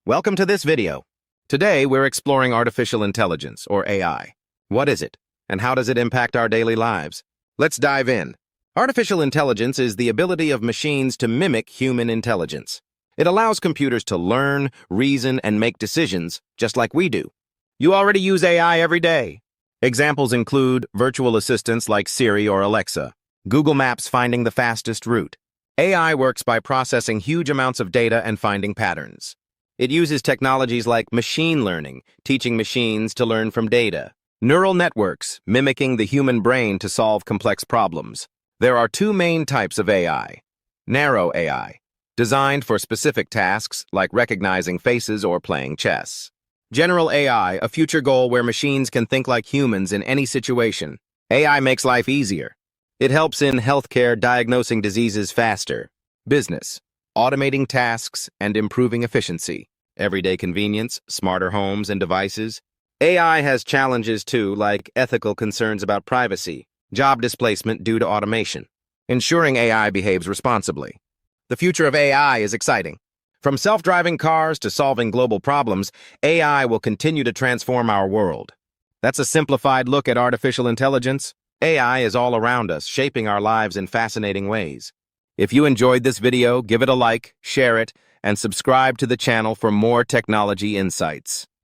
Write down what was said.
Welcome to this video. Today, we're exploring artificial intelligence, or AI. What is it, and how does it impact our daily lives? Let's dive in. Artificial intelligence is the ability of machines to mimic human intelligence. It allows computers to learn, reason, and make decisions, just like we do. You already use AI every day. Examples include virtual assistants like Siri or Alexa, Google Maps finding the fastest route. AI works by processing huge amounts of data and finding patterns. It uses technologies like machine learning, teaching machines to learn from data. Neural networks, mimicking the human brain to solve complex problems. There are two main types of AI. Narrow AI, designed for specific tasks like recognizing faces or playing chess. General AI, a future goal where machines can think like humans in any situation. AI makes life easier. It helps in healthcare, diagnosing diseases faster. Business, automating tasks and improving efficiency. Everyday convenience, smarter homes and devices. AI has challenges too, like ethical concerns about privacy, job displacement due to automation. Ensuring AI behaves responsibly. The future of AI is exciting. From self-driving cars to solving global problems, AI will continue to transform our world. That's a simplified look at artificial intelligence. AI is all around us, shaping our lives in fascinating ways. If you enjoyed this video, give it a like, share it, and subscribe to the channel for more technology insights.